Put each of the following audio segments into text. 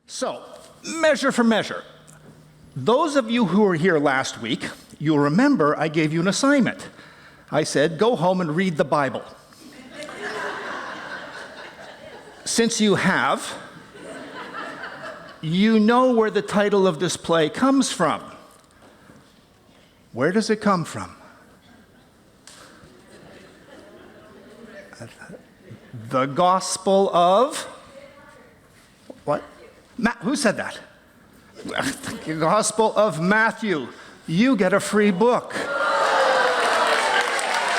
So, measure for measure. Those of you who were here last week, you'll remember I gave you an assignment. I said, go home and read the Bible. Since you have, you know where the title of this play comes from. Where does it come from? The Gospel of... What? Who said that? The Gospel of Matthew. You get a free book.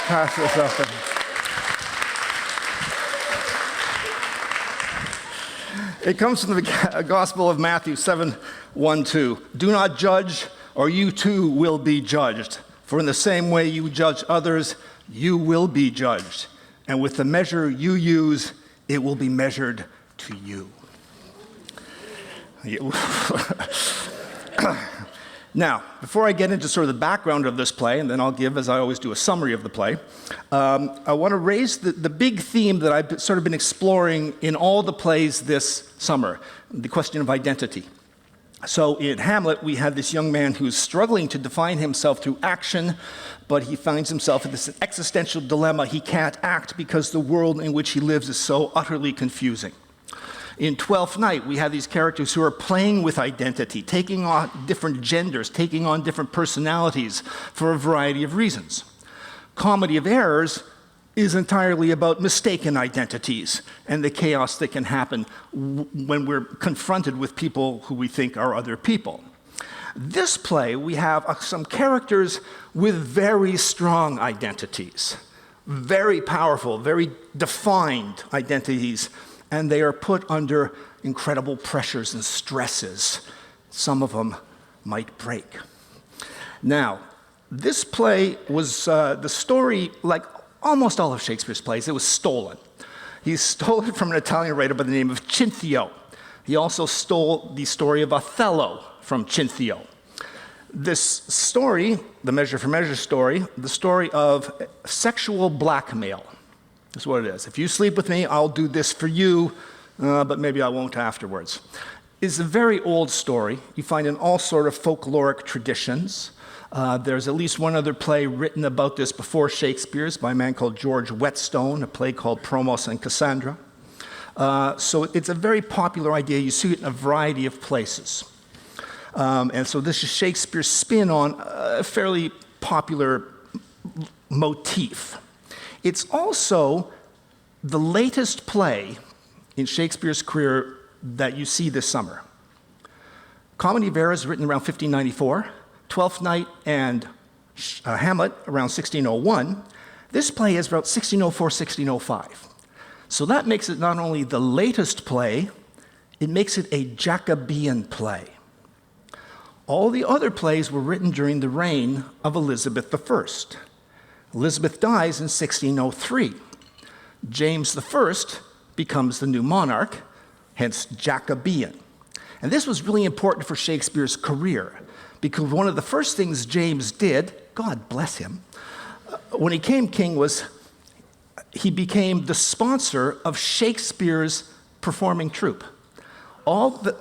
Pass this up. It comes from the Gospel of Matthew 7:1-2. Do not judge, or you too will be judged. For in the same way you judge others, you will be judged. And with the measure you use, it will be measured to you. Now, before I get into sort of the background of this play, and then I'll give, as I always do, a summary of the play, I want to raise the big theme that I've sort of been exploring in all the plays this summer, the question of identity. So in Hamlet, we have this young man who's struggling to define himself through action, but he finds himself in this existential dilemma. He can't act because the world in which he lives is so utterly confusing. In Twelfth Night, we have these characters who are playing with identity, taking on different genders, taking on different personalities for a variety of reasons. Comedy of Errors is entirely about mistaken identities and the chaos that can happen when we're confronted with people who we think are other people. This play, we have some characters with very strong identities, very powerful, very defined identities, and they are put under incredible pressures and stresses. Some of them might break. Now, this play was the story, like almost all of Shakespeare's plays, it was stolen. He stole it from an Italian writer by the name of Cinthio. He also stole the story of Othello from Cinthio. This story, the Measure for Measure story, the story of sexual blackmail, is what it is. If you sleep with me, I'll do this for you, but maybe I won't afterwards. It's a very old story. You find in all sort of folkloric traditions. There's at least one other play written about this before Shakespeare's by a man called George Whetstone, a play called Promos and Cassandra. So it's a very popular idea. You see it in a variety of places. And so this is Shakespeare's spin on a fairly popular motif. It's also the latest play in Shakespeare's career that you see this summer. Comedy of Errors, written around 1594, Twelfth Night and Hamlet around 1601. This play is about 1604, 1605. So that makes it not only the latest play, it makes it a Jacobean play. All the other plays were written during the reign of Elizabeth I. Elizabeth dies in 1603. James I becomes the new monarch, hence Jacobean. And this was really important for Shakespeare's career, because one of the first things James did, God bless him, when he became king was he became the sponsor of Shakespeare's performing troupe. All the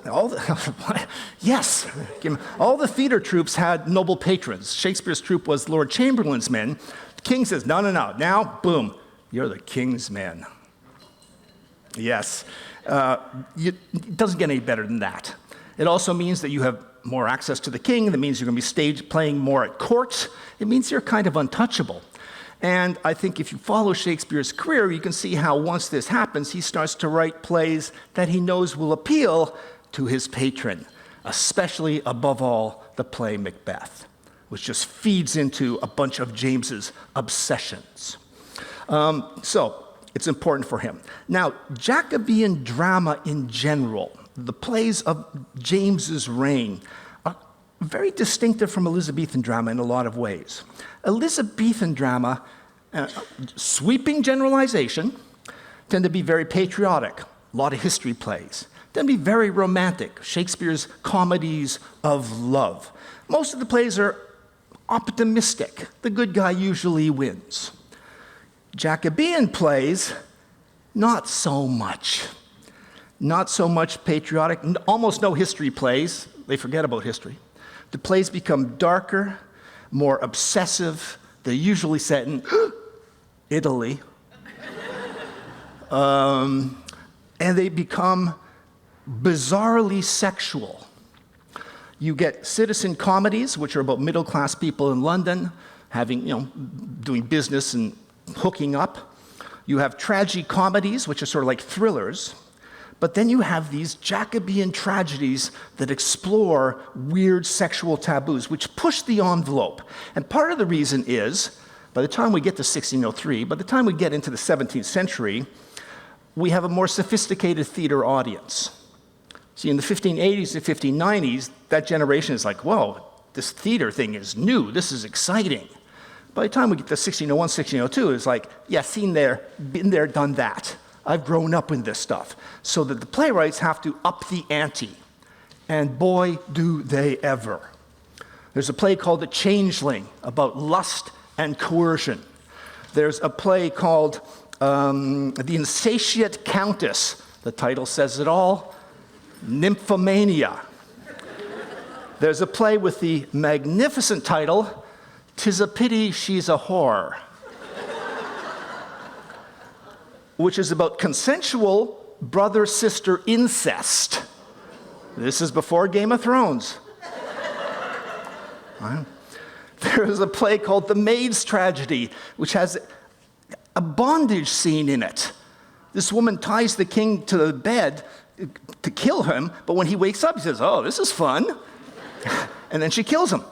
theater troupes had noble patrons. Shakespeare's troupe was Lord Chamberlain's men. The king says, no, now, boom, you're the king's men. Yes, it doesn't get any better than that. It also means that you have more access to the king. That means you're going to be stage playing more at court. It means you're kind of untouchable. And I think if you follow Shakespeare's career, you can see how once this happens, he starts to write plays that he knows will appeal to his patron, especially, above all, the play Macbeth, which just feeds into a bunch of James's obsessions. So it's important for him. Now, Jacobean drama in general, the plays of James's reign, are very distinctive from Elizabethan drama in a lot of ways. Elizabethan drama, sweeping generalization, tend to be very patriotic, a lot of history plays, tend to be very romantic, Shakespeare's comedies of love. Most of the plays are optimistic. The good guy usually wins. Jacobean plays, not so much. not so much patriotic, almost no history plays. They forget about history. The plays become darker, more obsessive. They're usually set in Italy. And they become bizarrely sexual. You get citizen comedies, which are about middle-class people in London having, doing business and hooking up. You have tragicomedies, which are sort of like thrillers. But then you have these Jacobean tragedies that explore weird sexual taboos, which push the envelope. And part of the reason is, by the time we get to 1603, by the time we get into the 17th century, we have a more sophisticated theater audience. See, in the 1580s and 1590s, that generation is like, whoa, this theater thing is new, this is exciting. By the time we get to 1601, 1602, it's like, yeah, seen there, been there, done that. I've grown up with this stuff. So that the playwrights have to up the ante. And boy, do they ever. There's a play called The Changeling about lust and coercion. There's a play called The Insatiate Countess. The title says it all. Nymphomania. There's a play with the magnificent title, 'Tis a Pity She's a Whore, which is about consensual brother-sister incest. This is before Game of Thrones. There's a play called The Maid's Tragedy, which has a bondage scene in it. This woman ties the king to the bed to kill him, but when he wakes up, he says, oh, this is fun. And then she kills him.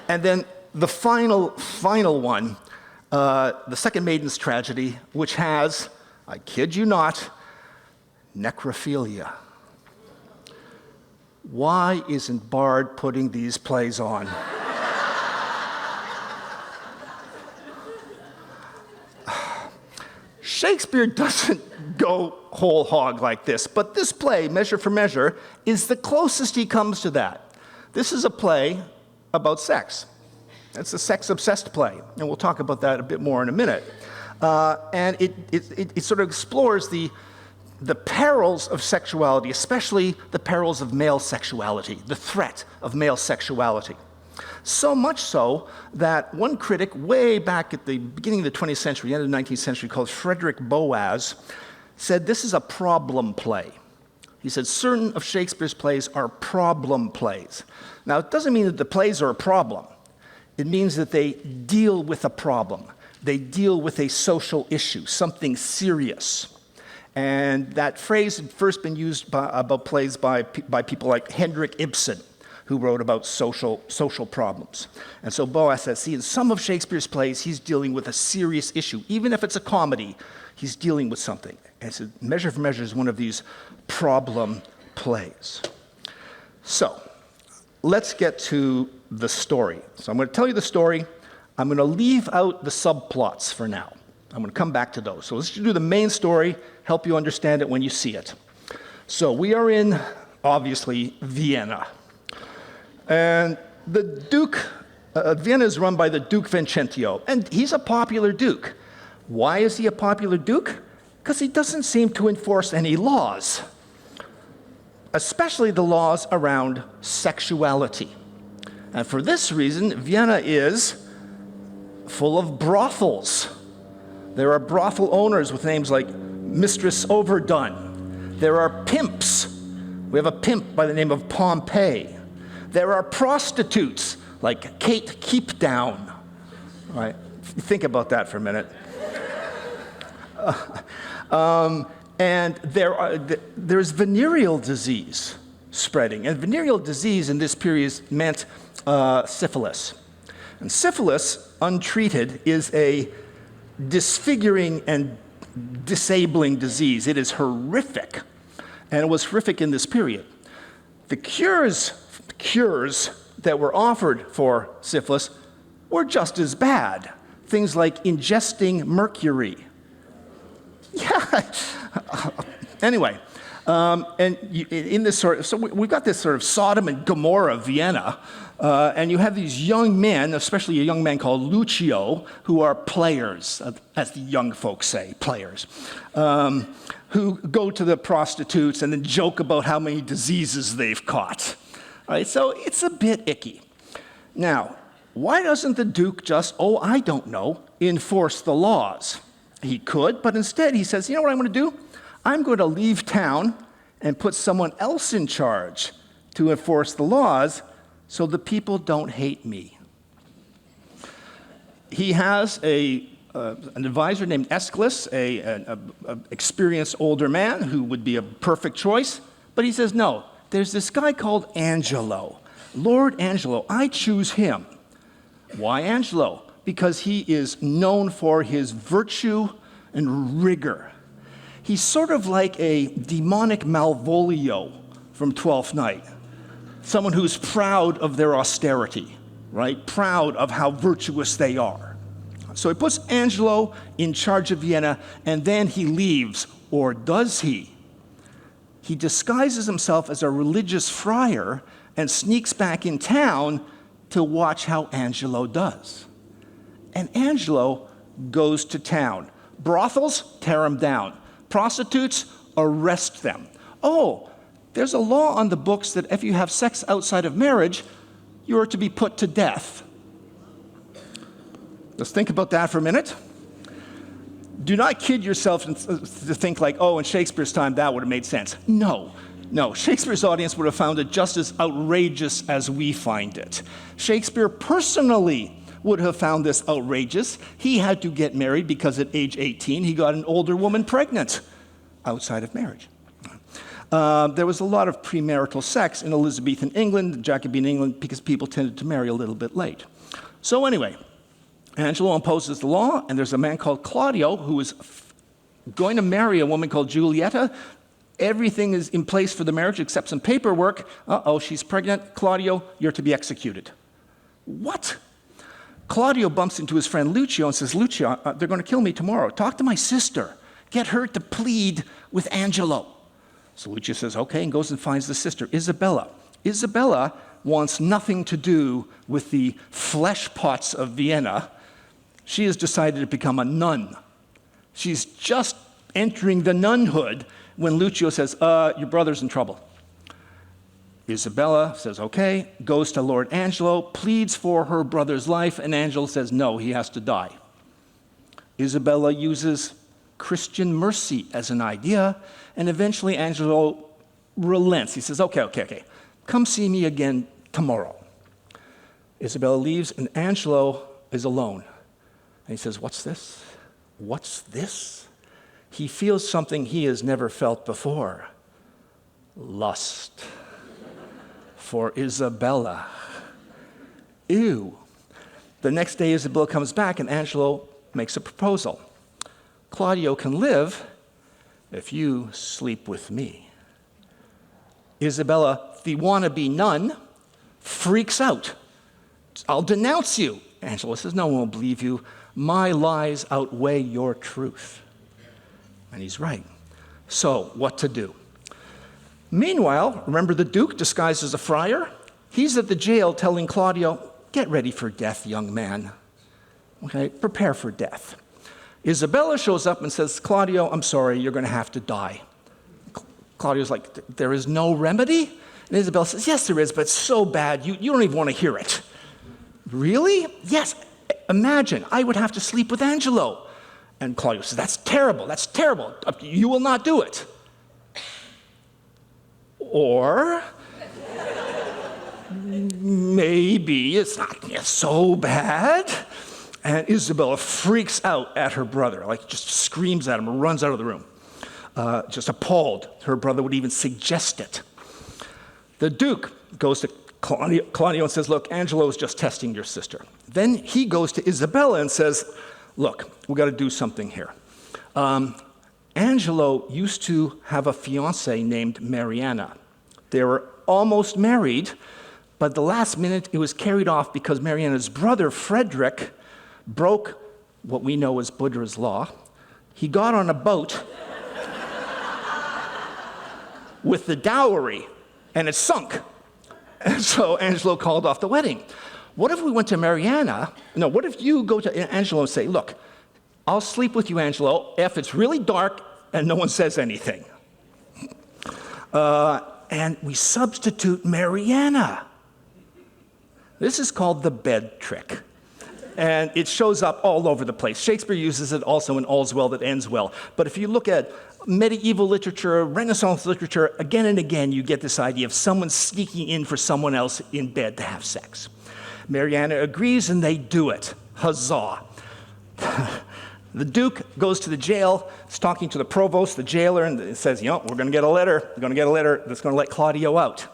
And then the final one, the second Maiden's Tragedy, which has, I kid you not, necrophilia. Why isn't Bard putting these plays on? Shakespeare doesn't go whole hog like this, but this play, Measure for Measure, is the closest he comes to that. This is a play about sex. It's a sex-obsessed play, and we'll talk about that a bit more in a minute. And it sort of explores the perils of sexuality, especially the perils of male sexuality, the threat of male sexuality. So much so that one critic way back at the beginning of the 20th century, end of the 19th century, called Frederick Boas, said this is a problem play. He said certain of Shakespeare's plays are problem plays. Now, it doesn't mean that the plays are a problem. It means that they deal with a problem. They deal with a social issue, something serious. And that phrase had first been used about plays by people like Henrik Ibsen, who wrote about social problems. And so Boas says, see, in some of Shakespeare's plays, he's dealing with a serious issue. Even if it's a comedy, he's dealing with something. And so Measure for Measure is one of these problem plays. So let's get to the story. So I'm going to tell you the story. I'm going to leave out the subplots for now. I'm going to come back to those. So let's just do the main story, help you understand it when you see it. So we are in, obviously, Vienna. And the Duke, Vienna is run by the Duke Vincentio, and he's a popular Duke. Why is he a popular Duke? Because he doesn't seem to enforce any laws, especially the laws around sexuality. And for this reason, Vienna is full of brothels. There are brothel owners with names like Mistress Overdone. There are pimps. We have a pimp by the name of Pompey. There are prostitutes like Kate Keepdown. All right, think about that for a minute. And there's venereal disease spreading. And venereal disease in this period meant syphilis. And syphilis, untreated, is a disfiguring and disabling disease. It is horrific. And it was horrific in this period. The cures that were offered for syphilis were just as bad. Things like ingesting mercury. Yeah. Anyway, In this so we've got this sort of Sodom and Gomorrah Vienna, and you have these young men, especially a young man called Lucio, who are players, as the young folks say, players, who go to the prostitutes and then joke about how many diseases they've caught. All right, so it's a bit icky. Now, why doesn't the Duke just, I don't know, enforce the laws? He could, but instead he says, you know what I'm going to do? I'm going to leave town and put someone else in charge to enforce the laws so the people don't hate me. He has an advisor named Aeschylus, an experienced older man who would be a perfect choice, but he says, no, there's this guy called Angelo, Lord Angelo. I choose him. Why Angelo? Because he is known for his virtue and rigor. He's sort of like a demonic Malvolio from Twelfth Night, someone who's proud of their austerity, right? Proud of how virtuous they are. So he puts Angelo in charge of Vienna, and then he leaves, or does he? He disguises himself as a religious friar and sneaks back in town to watch how Angelo does. And Angelo goes to town. Brothels, tear them down. Prostitutes, arrest them. There's a law on the books that if you have sex outside of marriage, you are to be put to death. Let's think about that for a minute. Do not kid yourself to think like, in Shakespeare's time, that would have made sense. No, Shakespeare's audience would have found it just as outrageous as we find it. Shakespeare personally would have found this outrageous. He had to get married because at age 18, he got an older woman pregnant outside of marriage. There was a lot of premarital sex in Elizabethan England, Jacobean England, because people tended to marry a little bit late. So anyway, Angelo imposes the law, and there's a man called Claudio who is going to marry a woman called Giulietta. Everything is in place for the marriage except some paperwork. She's pregnant. Claudio, you're to be executed. What? Claudio bumps into his friend Lucio and says, Lucio, they're going to kill me tomorrow. Talk to my sister. Get her to plead with Angelo. So Lucio says, okay, and goes and finds the sister, Isabella. Isabella wants nothing to do with the flesh pots of Vienna. She has decided to become a nun. She's just entering the nunhood when Lucio says, your brother's in trouble. Isabella says, okay, goes to Lord Angelo, pleads for her brother's life, and Angelo says, no, he has to die. Isabella uses Christian mercy as an idea, and eventually Angelo relents. He says, okay, come see me again tomorrow. Isabella leaves, and Angelo is alone. And he says, what's this? What's this? He feels something he has never felt before. Lust. For Isabella. Ew. The next day, Isabella comes back, and Angelo makes a proposal. Claudio can live if you sleep with me. Isabella, the wannabe nun, freaks out. I'll denounce you. Angelo says, no one will believe you. My lies outweigh your truth. And he's right. So, what to do? Meanwhile, remember the Duke disguised as a friar? He's at the jail telling Claudio, get ready for death, young man. Okay, prepare for death. Isabella shows up and says, Claudio, I'm sorry, you're going to have to die. Claudio's like, there is no remedy? And Isabella says, yes, there is, but it's so bad, you don't even want to hear it. Really? Yes. Imagine, I would have to sleep with Angelo. And Claudio says, that's terrible. You will not do it. Or maybe it's not so bad. And Isabella freaks out at her brother, like just screams at him and runs out of the room, just appalled. Her brother would even suggest it. The Duke goes to Claudio and says, look, Angelo is just testing your sister. Then he goes to Isabella and says, look, we got to do something here. Angelo used to have a fiancée named Mariana. They were almost married, but the last minute it was carried off because Mariana's brother, Frederick, broke what we know as Budra's law. He got on a boat with the dowry, and it sunk. And so Angelo called off the wedding. What if we went to Mariana? No, what if you go to Angelo and say, look, I'll sleep with you, Angelo, if it's really dark and no one says anything. And we substitute Mariana. This is called the bed trick. And it shows up all over the place. Shakespeare uses it also in All's Well That Ends Well. But if you look at medieval literature, Renaissance literature, again and again, you get this idea of someone sneaking in for someone else in bed to have sex. Mariana agrees, and they do it. Huzzah. The Duke goes to the jail, is talking to the provost, the jailer, and says, we're going to get a letter. We're going to get a letter that's going to let Claudio out.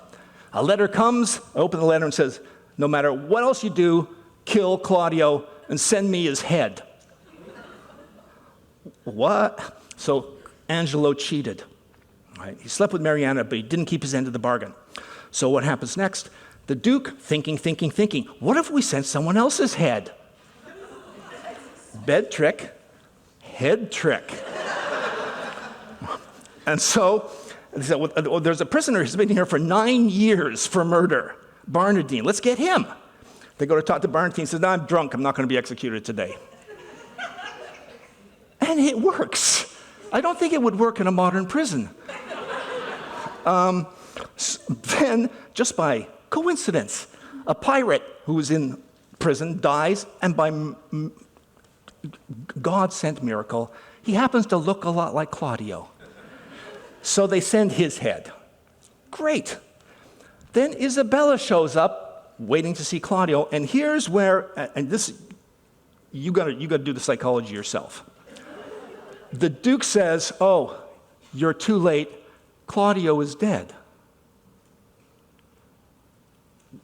A letter comes, I open the letter and says, no matter what else you do, kill Claudio and send me his head. What? So Angelo cheated. Right? He slept with Mariana, but he didn't keep his end of the bargain. So what happens next? The Duke, thinking, what if we sent someone else's head? Bed trick, head trick. And so there's a prisoner who's been here for 9 years for murder, Barnardine. Let's get him. They go to talk to Barnardine. He says, no, I'm drunk. I'm not going to be executed today. And it works. I don't think it would work in a modern prison. Then, just by coincidence, a pirate who was in prison dies, and by God-sent miracle, he happens to look a lot like Claudio. So they send his head. Great. Then Isabella shows up, waiting to see Claudio, and here's where, and this, you got to do the psychology yourself. The Duke says, oh, you're too late. Claudio is dead.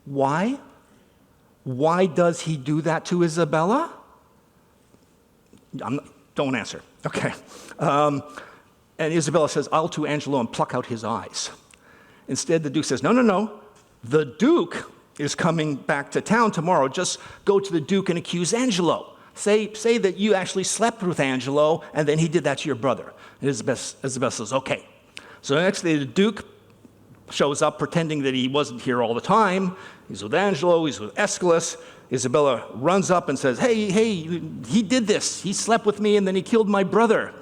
Why? Why does he do that to Isabella? Don't answer. Okay. And Isabella says, I'll to Angelo and pluck out his eyes. Instead, the Duke says, no. The Duke is coming back to town tomorrow. Just go to the Duke and accuse Angelo. Say that you actually slept with Angelo, and then he did that to your brother. And Isabella says, okay. So the next day, the Duke shows up pretending that he wasn't here all the time. He's with Angelo, he's with Aeschylus. Isabella runs up and says, hey, he did this. He slept with me, and then he killed my brother.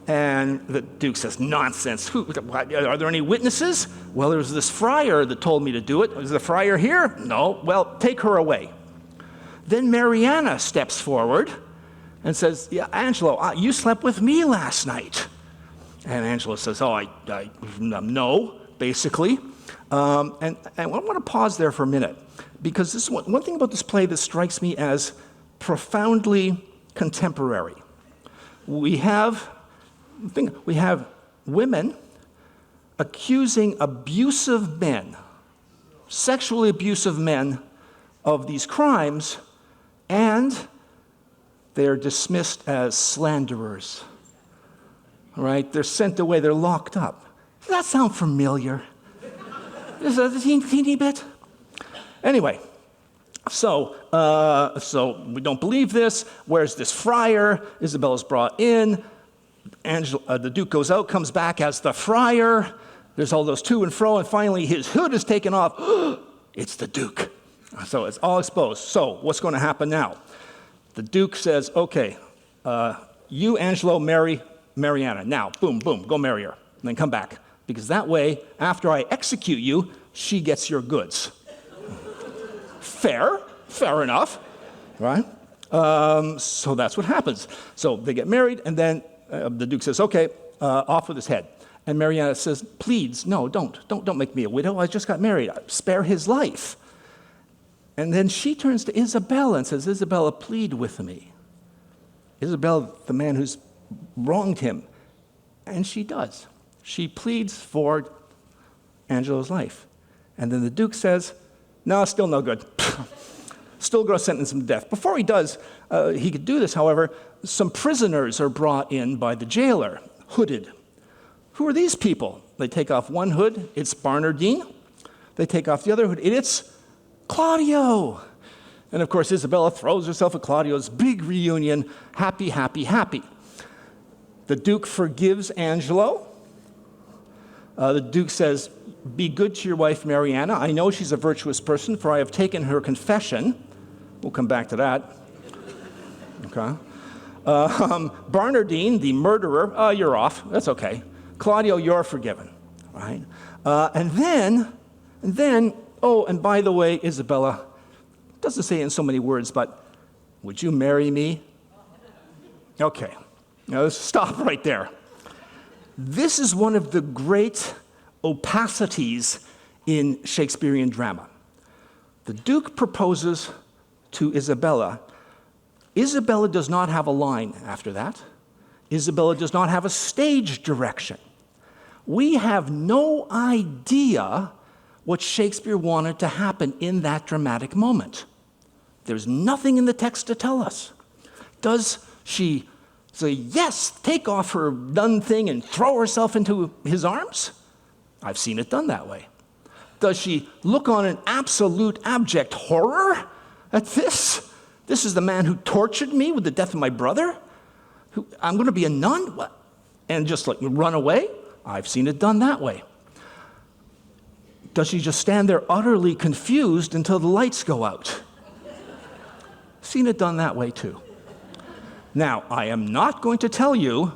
And the Duke says, nonsense. Are there any witnesses? Well, there's this friar that told me to do it. Is the friar here? No. Well, take her away. Then Mariana steps forward and says, yeah, Angelo, you slept with me last night. And Angelo says, no, basically. And I want to pause there for a minute, because this is one thing about this play that strikes me as profoundly contemporary. We have women accusing abusive men, sexually abusive men, of these crimes, and they're dismissed as slanderers. All right? They're sent away, they're locked up. Does that sound familiar? Just a teeny bit? Anyway, so we don't believe this. Where's this friar? Isabella's brought in. The Duke goes out, comes back as the friar. There's all those to and fro, and finally his hood is taken off. It's the Duke. So it's all exposed. So what's going to happen now? The Duke says, okay, you, Angelo, marry Mariana. Now, boom, go marry her, and then come back. Because that way, after I execute you, she gets your goods. Fair enough, right? So that's what happens. So they get married, and then the Duke says, okay, off with his head. And Mariana says, please, no, don't make me a widow. I just got married. Spare his life. And then she turns to Isabella and says, Isabella, plead with me. Isabella, the man who's wronged him. And she does. She pleads for Angelo's life. And then the Duke says, no, still no good. Still going to sentence him to death. Before he does, he could do this, however, some prisoners are brought in by the jailer, hooded. Who are these people? They take off one hood, it's Barnardine. They take off the other hood, it's Claudio. And of course, Isabella throws herself at Claudio's big reunion, happy. The Duke forgives Angelo. The Duke says, "Be good to your wife, Mariana. I know she's a virtuous person, for I have taken her confession." We'll come back to that. Okay. Barnardine, the murderer, you're off. That's okay. Claudio, you're forgiven. Right? And then, oh, and by the way, Isabella, doesn't say it in so many words, but would you marry me? Okay. Now let's stop right there. This is one of the great opacities in Shakespearean drama. The Duke proposes to Isabella. Isabella does not have a line after that. Isabella does not have a stage direction. We have no idea what Shakespeare wanted to happen in that dramatic moment. There's nothing in the text to tell us. Does she say, yes, take off her done thing and throw herself into his arms? I've seen it done that way. Does she look on in absolute abject horror at this? This is the man who tortured me with the death of my brother? I'm going to be a nun? What? And just like run away? I've seen it done that way. Does she just stand there utterly confused until the lights go out? Seen it done that way too. Now, I am not going to tell you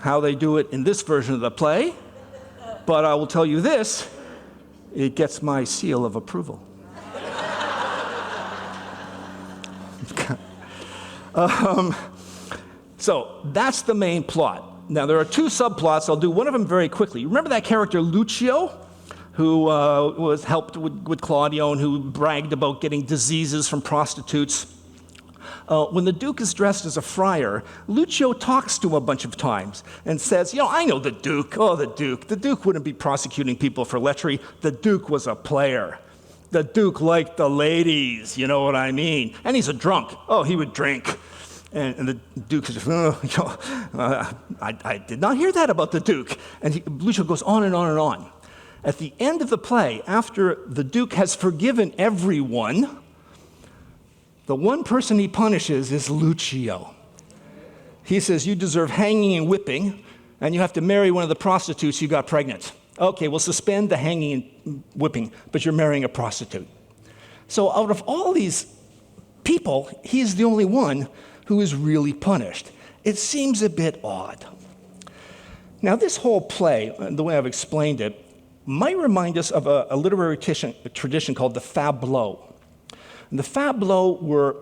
how they do it in this version of the play, but I will tell you this, it gets my seal of approval. So that's the main plot. Now, there are two subplots. I'll do one of them very quickly. Remember that character Lucio, who was helped with Claudio and who bragged about getting diseases from prostitutes? When the Duke is dressed as a friar, Lucio talks to him a bunch of times and says, I know the Duke. Oh, the Duke. The Duke wouldn't be prosecuting people for lechery. The Duke was a player. The Duke liked the ladies, you know what I mean? And he's a drunk. Oh, he would drink. And the Duke says, I did not hear that about the Duke. And Lucio goes on and on and on. At the end of the play, after the Duke has forgiven everyone, the one person he punishes is Lucio. He says, you deserve hanging and whipping, and you have to marry one of the prostitutes who got pregnant. Okay, we'll suspend the hanging and whipping, but you're marrying a prostitute. So out of all these people, he's the only one who is really punished. It seems a bit odd. Now, this whole play, the way I've explained it, might remind us of a literary tradition called the fabliaux. And the fabliaux were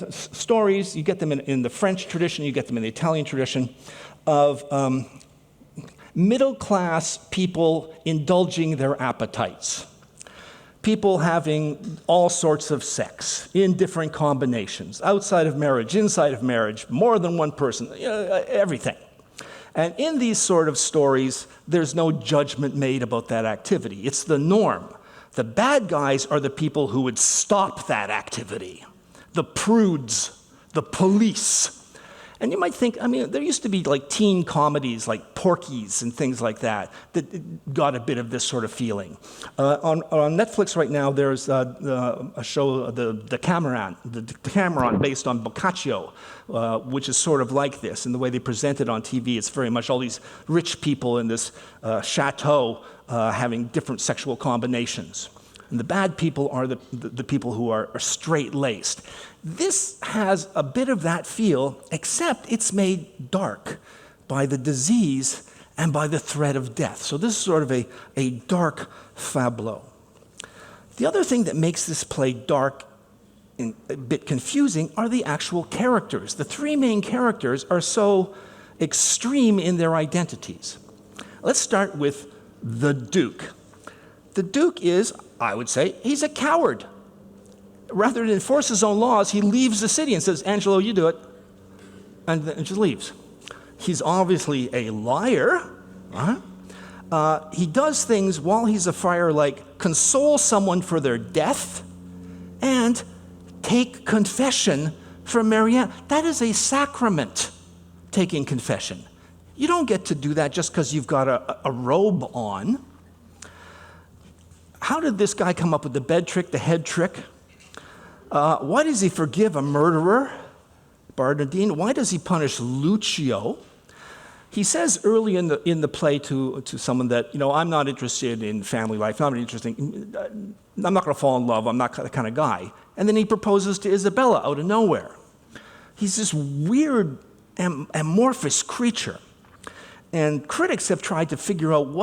stories, you get them in the French tradition, you get them in the Italian tradition, of middle-class people indulging their appetites. People having all sorts of sex in different combinations, outside of marriage, inside of marriage, more than one person, everything. And in these sort of stories, there's no judgment made about that activity. It's the norm. The bad guys are the people who would stop that activity. The prudes, the police. And you might think, there used to be like teen comedies like Porky's and things like that got a bit of this sort of feeling. On Netflix right now, there's a show, the Decameron, based on Boccaccio, which is sort of like this. And the way they present it on TV, it's very much all these rich people in this chateau having different sexual combinations. And the bad people are the people who are straight-laced. This has a bit of that feel, except it's made dark by the disease and by the threat of death. So this is sort of a dark fabliau. The other thing that makes this play dark and a bit confusing are the actual characters. The three main characters are so extreme in their identities. Let's start with the Duke. The Duke is, I would say, he's a coward. Rather than enforce his own laws, he leaves the city and says, Angelo, you do it, and just leaves. He's obviously a liar. He does things while he's a friar like console someone for their death and take confession from Marianne. That is a sacrament, taking confession. You don't get to do that just because you've got a robe on. How did this guy come up with the bed trick, the head trick? Why does he forgive a murderer, Bernardine? Why does he punish Lucio? He says early in the play to someone that, I'm not interested in family life, I'm not going to fall in love, I'm not the kind of guy. And then he proposes to Isabella out of nowhere. He's this weird, amorphous creature. And critics have tried to figure out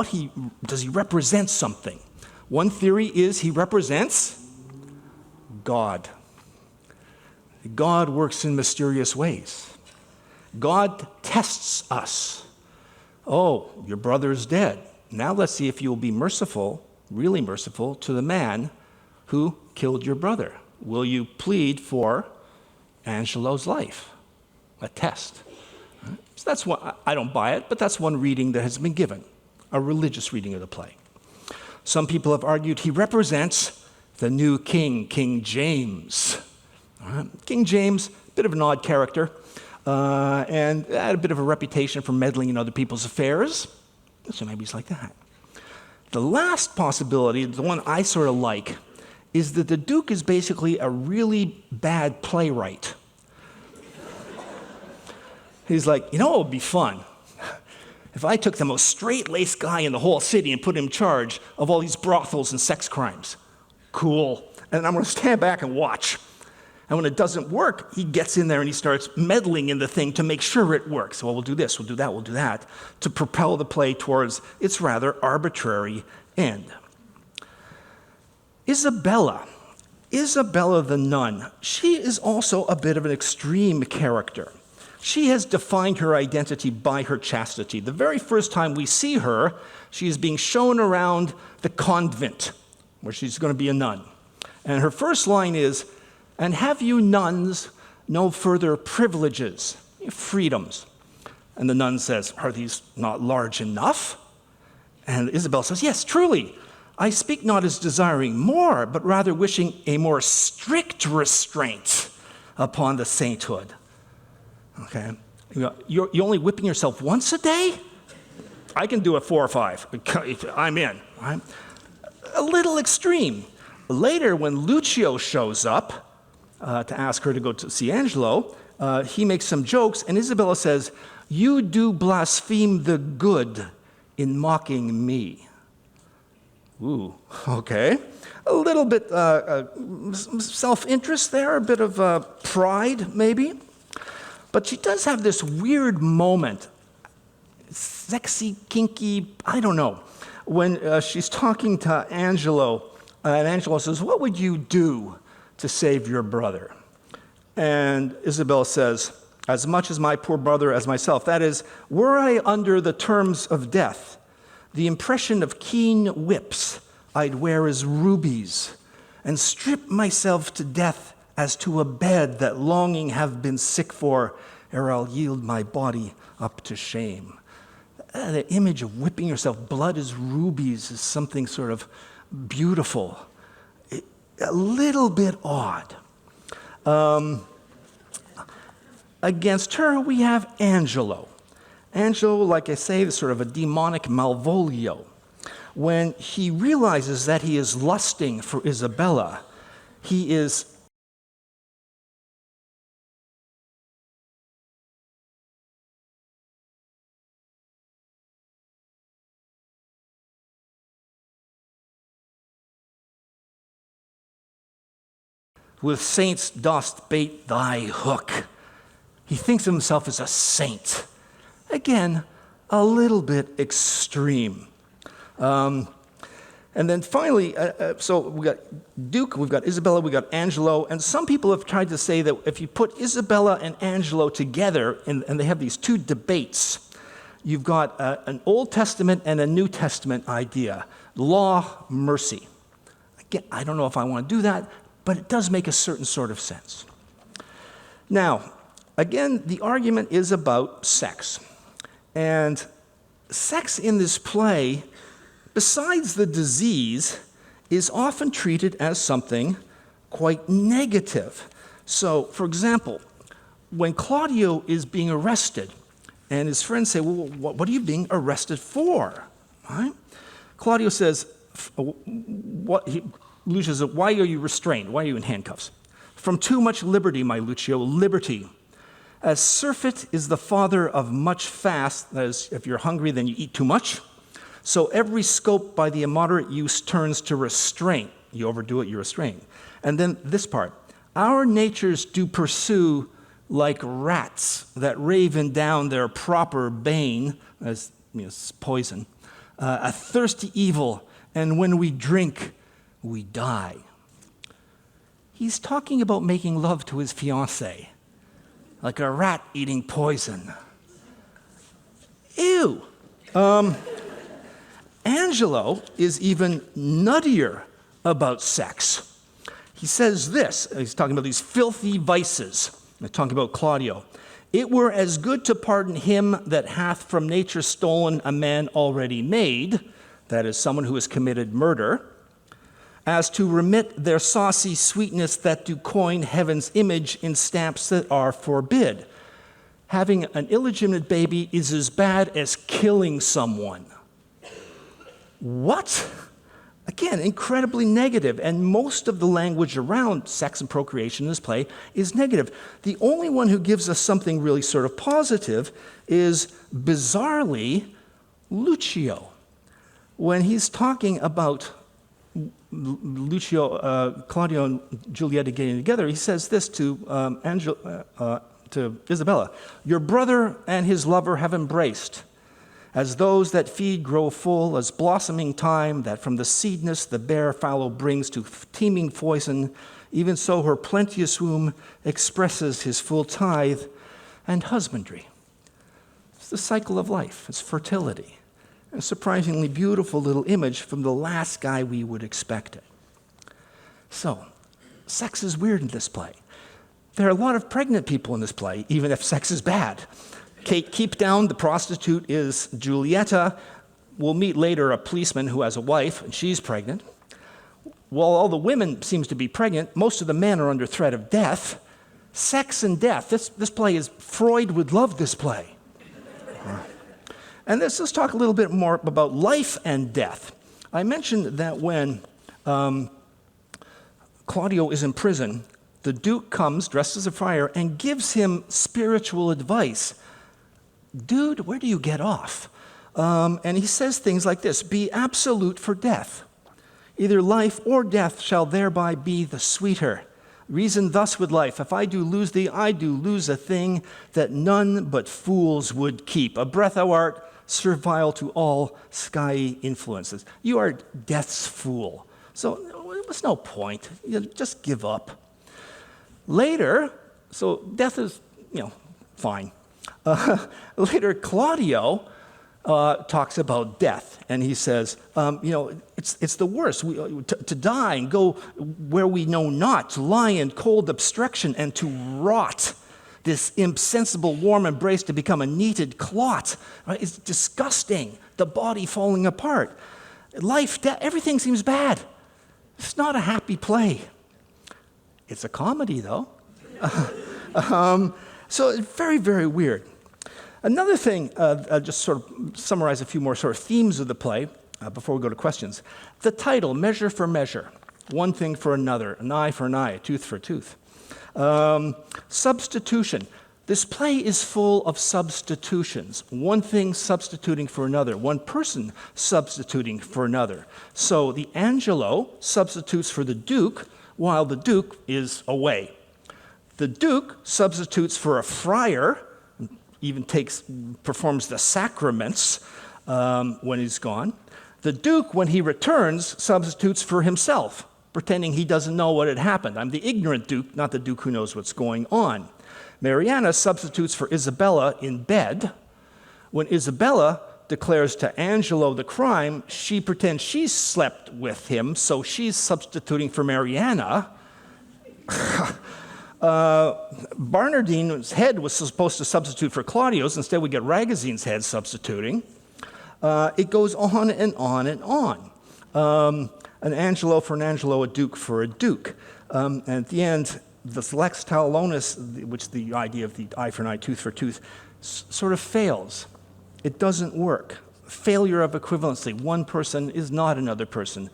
does he represent something? One theory is he represents God. God works in mysterious ways. God tests us. Oh, your brother's dead. Now let's see if you'll be merciful, really merciful, to the man who killed your brother. Will you plead for Angelo's life? A test. So that's one, I don't buy it, but that's one reading that has been given, a religious reading of the play. Some people have argued he represents the new king, King James. King James, a bit of an odd character, and had a bit of a reputation for meddling in other people's affairs, so maybe he's like that. The last possibility, the one I sort of like, is that the Duke is basically a really bad playwright. He's like, it would be fun if I took the most straight-laced guy in the whole city and put him in charge of all these brothels and sex crimes. Cool. And I'm going to stand back and watch. And when it doesn't work, he gets in there and he starts meddling in the thing to make sure it works. Well, we'll do this, we'll do that, we'll do that, to propel the play towards its rather arbitrary end. Isabella the nun, she is also a bit of an extreme character. She has defined her identity by her chastity. The very first time we see her, she is being shown around the convent, where she's going to be a nun. And her first line is, "And have you nuns no further privileges, freedoms?" And the nun says, "Are these not large enough?" And Isabel says, "Yes, truly. I speak not as desiring more, but rather wishing a more strict restraint upon the sainthood." Okay? You're only whipping yourself once a day? I can do a 4 or 5. I'm in. Right? A little extreme. Later, when Lucio shows up to ask her to go to see Angelo, he makes some jokes, and Isabella says, "You do blaspheme the good in mocking me." Ooh, okay. A little bit self-interest there, a bit of pride, maybe. But she does have this weird moment, sexy, kinky, I don't know, when she's talking to Angelo, and Angelo says, "What would you do to save your brother?" And Isabel says, "As much as my poor brother as myself. That is, were I under the terms of death, the impression of keen whips I'd wear as rubies, and strip myself to death as to a bed that longing have been sick for, ere I'll yield my body up to shame." The image of whipping yourself, blood as rubies, is something sort of beautiful, a little bit odd. Against her, we have Angelo. Angelo, like I say, is sort of a demonic Malvolio. When he realizes that he is lusting for Isabella, he is "With saints dost bait thy hook." He thinks of himself as a saint. Again, a little bit extreme. And then finally, so we've got Duke, we've got Isabella, we've got Angelo, and some people have tried to say that if you put Isabella and Angelo together, and they have these two debates, you've got an Old Testament and a New Testament idea, law, mercy. Again, I don't know if I want to do that, but it does make a certain sort of sense. Now, again, the argument is about sex. And sex in this play, besides the disease, is often treated as something quite negative. So, for example, when Claudio is being arrested, and his friends say, "Well, what are you being arrested for?" Right? Claudio says, Lucio says, "Why are you restrained? Why are you in handcuffs?" "From too much liberty, my Lucio, liberty. As surfeit is the father of much fast, that is, if you're hungry, then you eat too much. So every scope by the immoderate use turns to restraint. You overdo it, you restrain. And then this part, our natures do pursue like rats that raven down their proper bane, as poison, a thirsty evil, and when we drink, we die. He's talking about making love to his fiancée, like a rat eating poison. Ew. Angelo is even nuttier about sex. He says this, he's talking about these filthy vices. He's talking about Claudio. It were as good to pardon him that hath from nature stolen a man already made, that is, someone who has committed murder, as to remit their saucy sweetness that do coin heaven's image in stamps that are forbid. Having an illegitimate baby is as bad as killing someone. What? Again, incredibly negative, and most of the language around sex and procreation in this play is negative. The only one who gives us something really sort of positive is, bizarrely, Lucio. When he's talking about Claudio and Julietta getting together, he says this to Isabella, "Your brother and his lover have embraced. As those that feed grow full, as blossoming time that from the seedness the bare fallow brings to teeming foison, even so her plenteous womb expresses his full tithe and husbandry." It's the cycle of life, it's fertility. A surprisingly beautiful little image from the last guy we would expect it. So, sex is weird in this play. There are a lot of pregnant people in this play, even if sex is bad. Kate Keepdown, the prostitute, is Julietta. We'll meet later a policeman who has a wife, and she's pregnant. While all the women seems to be pregnant, most of the men are under threat of death. Sex and death. This play is, Freud would love this play. And let's talk a little bit more about life and death. I mentioned that when Claudio is in prison, the Duke comes dressed as a friar and gives him spiritual advice. Dude, where do you get off? And he says things like this: be absolute for death. Either life or death shall thereby be the sweeter. Reason thus with life: if I do lose thee, I do lose a thing that none but fools would keep. A breath thou art, servile to all skyey influences. You are death's fool. So there's no point. You just give up. Later, so death is, fine. Later, Claudio talks about death, and he says, it's the worst, to die and go where we know not, to lie in cold obstruction and to rot, this insensible warm embrace to become a kneaded clot. Right? It's disgusting, the body falling apart. Life, death, everything seems bad. It's not a happy play. It's a comedy, though. So it's very, very weird. Another thing, I'll just sort of summarize a few more sort of themes of the play before we go to questions. The title, Measure for Measure, one thing for another, an eye for an eye, a tooth for a tooth. Substitution. This play is full of substitutions, one thing substituting for another, one person substituting for another. So the Angelo substitutes for the Duke while the Duke is away. The Duke substitutes for a friar, even performs the sacraments when he's gone. The Duke, when he returns, substitutes for himself, pretending he doesn't know what had happened. I'm the ignorant Duke, not the Duke who knows what's going on. Mariana substitutes for Isabella in bed. When Isabella declares to Angelo the crime, she pretends she slept with him, so she's substituting for Mariana. Barnardine's head was supposed to substitute for Claudio's. Instead, we get Ragazine's head substituting. It goes on and on and on. An Angelo for an Angelo, a Duke for a Duke. And at the end, this lex talionis, which the idea of the eye for an eye, tooth for tooth, sort of fails. It doesn't work. Failure of equivalency. One person is not another person.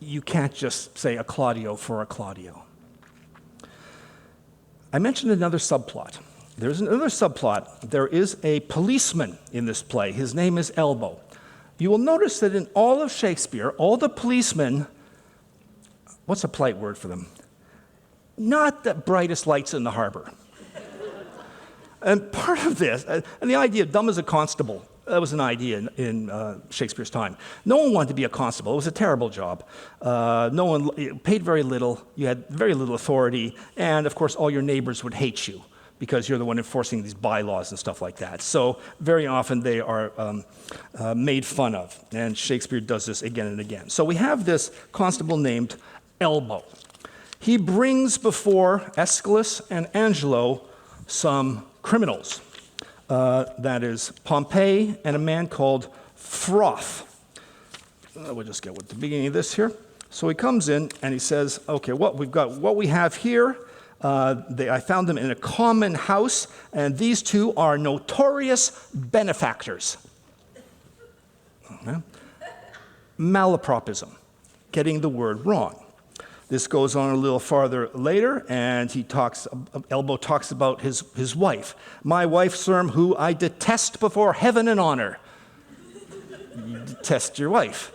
You can't just say a Claudio for a Claudio. I mentioned another subplot. there's another subplot. There is a policeman in this play. His name is Elbow. You will notice that in all of Shakespeare, all the policemen, what's a polite word for them? Not the brightest lights in the harbor. And part of this, and the idea of dumb as a constable, that was an idea in Shakespeare's time. No one wanted to be a constable. It was a terrible job. No one paid very little. You had very little authority. And, of course, all your neighbors would hate you because you're the one enforcing these bylaws and stuff like that. So very often they are made fun of. And Shakespeare does this again and again. So we have this constable named Elbow. He brings before Aeschylus and Angelo some criminals. That is Pompey and a man called Froth. We'll just get with the beginning of this here. So he comes in and he says, okay, what we have here, I found them in a common house, and these two are notorious benefactors. Okay. Malapropism, getting the word wrong. This goes on a little farther later, and Elbow talks about his wife. My wife, sir, who I detest before heaven and honor. You detest your wife.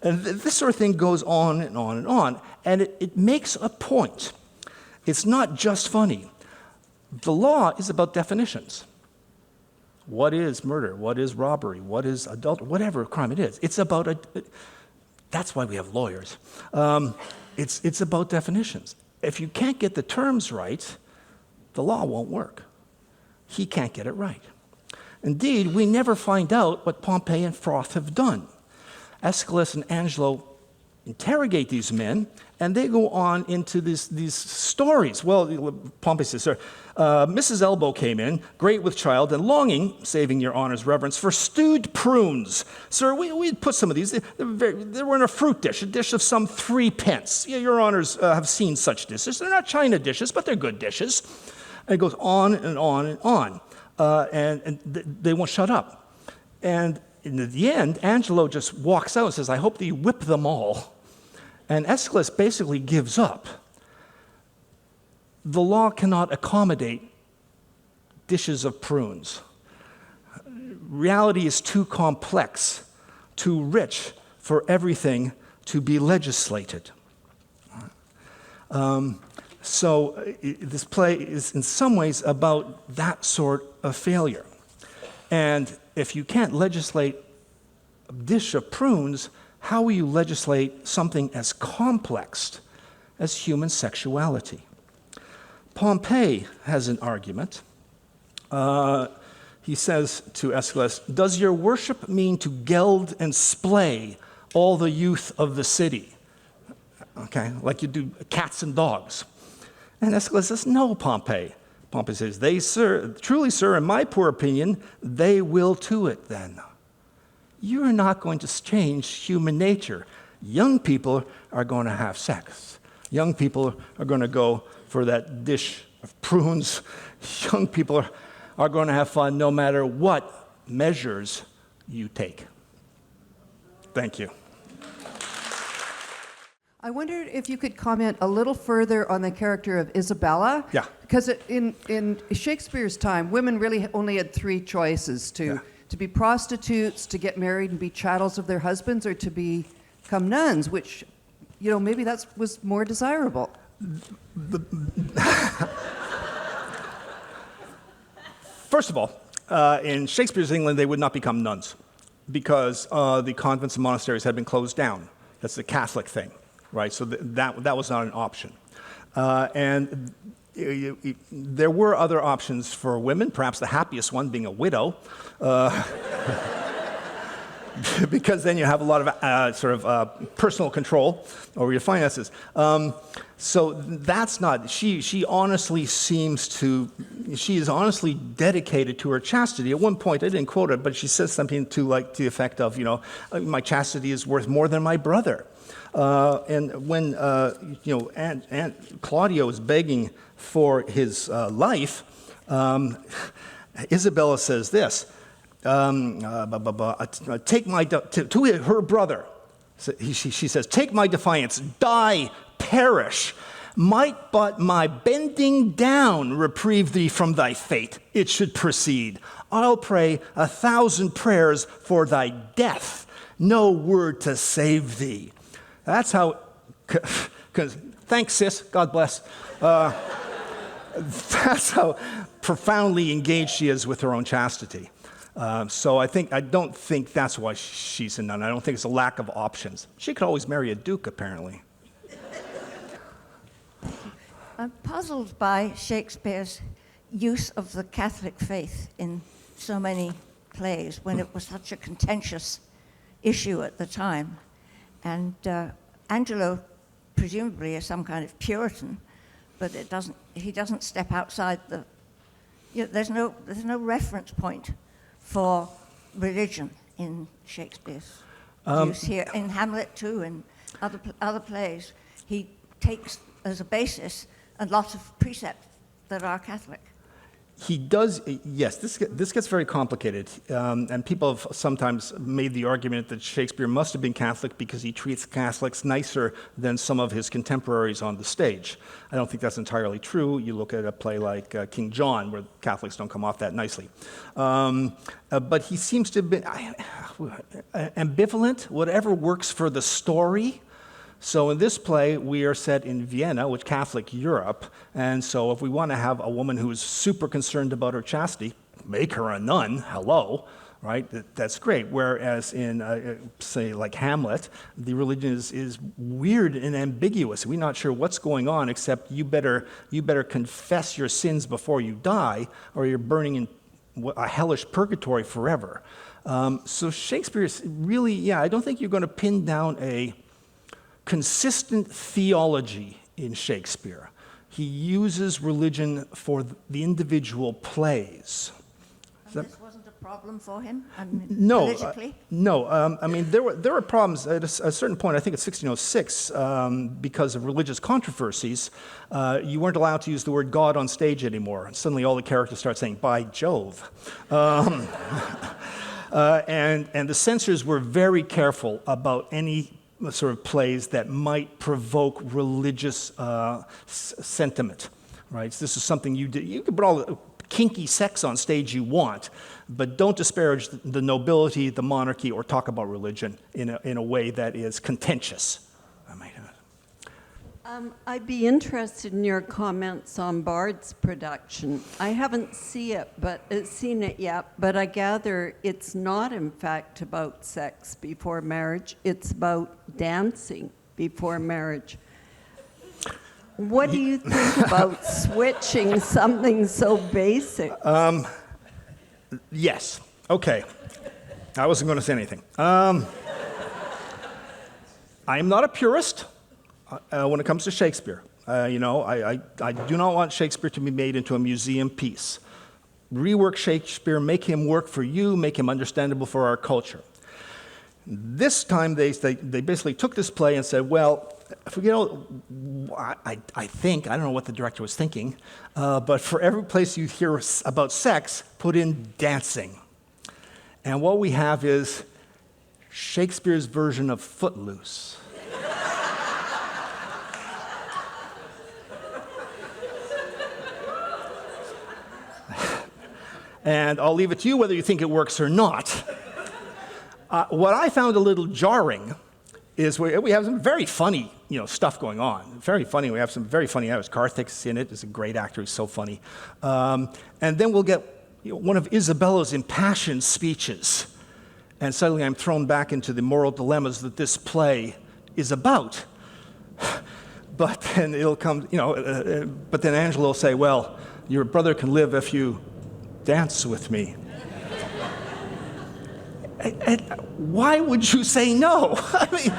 And this sort of thing goes on and on and on, and it makes a point. It's not just funny. The law is about definitions. What is murder? What is robbery? What is adultery? Whatever crime it is. It's about that's why we have lawyers. It's about definitions. If you can't get the terms right, the law won't work. He can't get it right. Indeed, we never find out what Pompey and Froth have done. Aeschylus and Angelo interrogate these men, and they go on into these stories. Well, Pompey says, sir, Mrs. Elbow came in, great with child, and longing, saving your honor's reverence, for stewed prunes. Sir, we put some of these. They were in a fruit dish, a dish of some 3 pence. Yeah, your honors have seen such dishes. They're not china dishes, but they're good dishes. And it goes on and on and on. And they won't shut up. And in the end, Angelo just walks out and says, I hope that you whip them all. And Aeschylus basically gives up. The law cannot accommodate dishes of prunes. Reality is too complex, too rich for everything to be legislated. So this play is in some ways about that sort of failure. And if you can't legislate a dish of prunes, how will you legislate something as complex as human sexuality? Pompey has an argument. He says to Aeschylus, does your worship mean to geld and splay all the youth of the city? Okay, like you do cats and dogs. And Aeschylus says, no, Pompey. Pompey says, truly, sir, in my poor opinion, they will to it then. You're not going to change human nature. Young people are going to have sex. Young people are going to go for that dish of prunes. Young people are going to have fun no matter what measures you take. Thank you. I wondered if you could comment a little further on the character of Isabella. Yeah. Because in Shakespeare's time, women really only had 3 choices: to be prostitutes, to get married and be chattels of their husbands, or to become nuns, which, maybe that was more desirable. First of all, in Shakespeare's England, they would not become nuns because the convents and monasteries had been closed down. That's the Catholic thing, right? So that was not an option. And there were other options for women, perhaps the happiest one being a widow, because then you have a lot of personal control over your finances. So that's not, she is honestly dedicated to her chastity. At one point, I didn't quote it, but she says something to the effect of, my chastity is worth more than my brother. And when, Aunt Claudio is begging for his life, Isabella says this, take my, to her brother, she says, take my defiance, die, perish. Might but my bending down reprieve thee from thy fate, it should proceed. I'll pray 1,000 prayers for thy death, no word to save thee. That's how, thanks sis, God bless. That's how profoundly engaged she is with her own chastity. So I don't think that's why she's a nun. I don't think it's a lack of options. She could always marry a duke, apparently. I'm puzzled by Shakespeare's use of the Catholic faith in so many plays when it was such a contentious issue at the time. And Angelo presumably is some kind of Puritan, but he doesn't step outside the, there's no reference point for religion in Shakespeare's use here. In Hamlet too, and other plays, he takes as a basis a lot of precepts that are Catholic. He does, yes, this gets very complicated. And people have sometimes made the argument that Shakespeare must have been Catholic because he treats Catholics nicer than some of his contemporaries on the stage. I don't think that's entirely true. You look at a play like King John, where Catholics don't come off that nicely. But he seems to have been ambivalent, whatever works for the story. So in this play, we are set in Vienna, which Catholic Europe, and so if we want to have a woman who is super concerned about her chastity, make her a nun, hello, right? That's great. Whereas in, say, like Hamlet, the religion is weird and ambiguous. We're not sure what's going on, except you better confess your sins before you die, or you're burning in a hellish purgatory forever. So Shakespeare's really, I don't think you're going to pin down a consistent theology in Shakespeare. He uses religion for the individual plays. This wasn't a problem for him, politically? No. I mean, there were problems at a certain point. I think it's 1606, because of religious controversies. You weren't allowed to use the word God on stage anymore. And suddenly, all the characters start saying, "By Jove." And the censors were very careful about any sort of plays that might provoke religious sentiment, right? So this is something you did. You can put all the kinky sex on stage you want, but don't disparage the nobility, the monarchy, or talk about religion in a way that is contentious. I'd be interested in your comments on Bard's production. I haven't seen it yet, but I gather it's not, in fact, about sex before marriage. It's about dancing before marriage. What do you think about switching something so basic? Yes. Okay. I wasn't going to say anything. I am not a purist. When it comes to Shakespeare. I do not want Shakespeare to be made into a museum piece. Rework Shakespeare, make him work for you, make him understandable for our culture. This time they basically took this play and said, well, I don't know what the director was thinking, but for every place you hear about sex, put in dancing. And what we have is Shakespeare's version of Footloose. And I'll leave it to you whether you think it works or not. What I found a little jarring is we have some very funny, stuff going on. Very funny. We have some very funny actors. Karthik's in it. Is a great actor. He's so funny. And then we'll get one of Isabella's impassioned speeches, and suddenly I'm thrown back into the moral dilemmas that this play is about. But then it'll come, but then Angela will say, "Well, your brother can live if you dance with me." And why would you say no? I mean,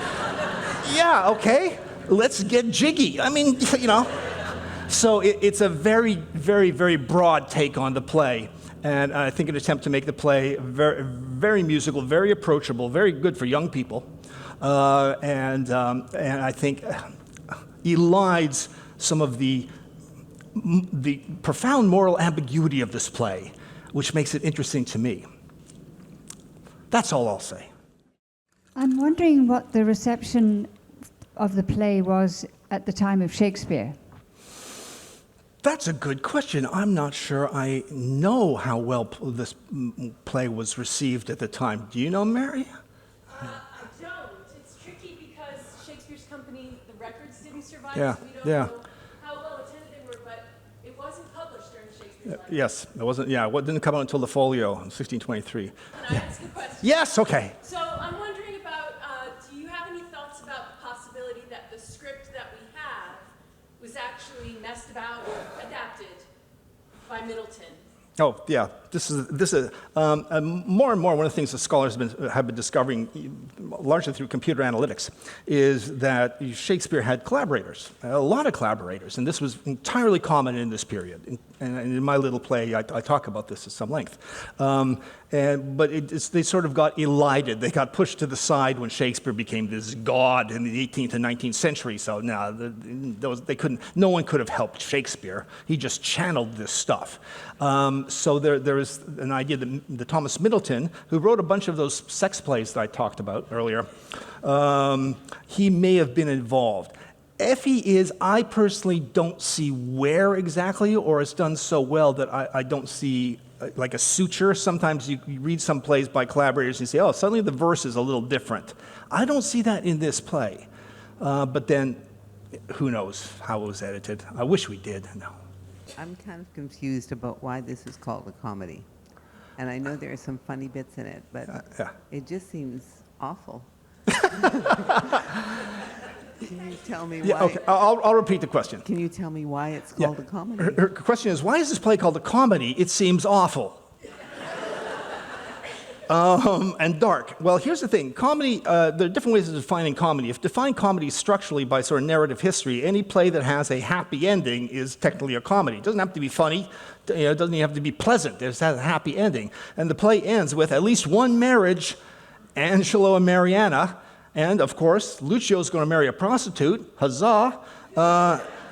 yeah, okay, let's get jiggy. I mean, So it's a very, very, very broad take on the play. And I think an attempt to make the play very, very musical, very approachable, very good for young people. And I think elides some of the profound moral ambiguity of this play, which makes it interesting to me. That's all I'll say. I'm wondering what the reception of the play was at the time of Shakespeare? That's a good question. I'm not sure I know how well this play was received at the time. Do you know, Mary? I don't. It's tricky because Shakespeare's company, the records didn't survive, Yeah, so we don't yeah. know how well attended they were, but it wasn't published during Shakespeare's life. Yes, it wasn't. Yeah, it didn't come out until the Folio in 1623. Can I ask a question? Yes. Okay. So I'm wondering about, do you have any thoughts about the possibility that the script that we have was actually messed about or adapted by Middleton? Oh, yeah. This is more and more one of the things that scholars have been discovering, largely through computer analytics, is that Shakespeare had collaborators, a lot of collaborators, and this was entirely common in this period. And in my little play, I talk about this at some length. But they sort of got elided. They got pushed to the side when Shakespeare became this god in the 18th and 19th century. So no, they couldn't. No one could have helped Shakespeare. He just channeled this stuff. So there is an idea that Thomas Middleton, who wrote a bunch of those sex plays that I talked about earlier, he may have been involved. If he is, I personally don't see where exactly, or it's done so well that I don't see like a suture. Sometimes you read some plays by collaborators and you say, oh, suddenly the verse is a little different. I don't see that in this play. But then, who knows how it was edited. I wish we did. No. I'm kind of confused about why this is called a comedy. And I know there are some funny bits in it, but Yeah. it just seems awful. Can you tell me Yeah, why? okay. I'll repeat the question. Can you tell me why it's called a comedy? Her question is, why is this play called a comedy? It seems awful. And dark. Well, here's the thing. Comedy, there are different ways of defining comedy. If you define comedy structurally by sort of narrative history, any play that has a happy ending is technically a comedy. It doesn't have to be funny. It doesn't even have to be pleasant. It just has a happy ending. And the play ends with at least one marriage, Angelo and Mariana, and, of course, Lucio's going to marry a prostitute, huzzah,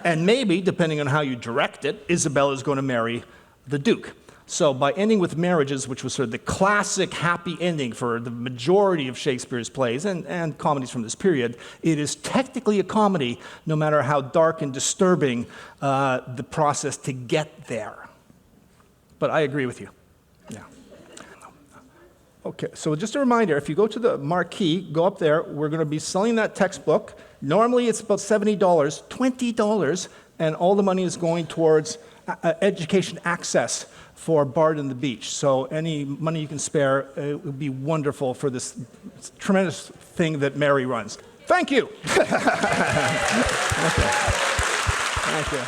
and maybe, depending on how you direct it, Isabella's going to marry the Duke. So by ending with marriages, which was sort of the classic happy ending for the majority of Shakespeare's plays and comedies from this period, it is technically a comedy, no matter how dark and disturbing the process to get there. But I agree with you. Yeah. Okay, so just a reminder, if you go to the marquee, go up there, we're going to be selling that textbook. Normally it's about $70, $20, and all the money is going towards education access for Bard and the Beach. So any money you can spare, it would be wonderful for this tremendous thing that Mary runs. Thank you. Okay. Thank you.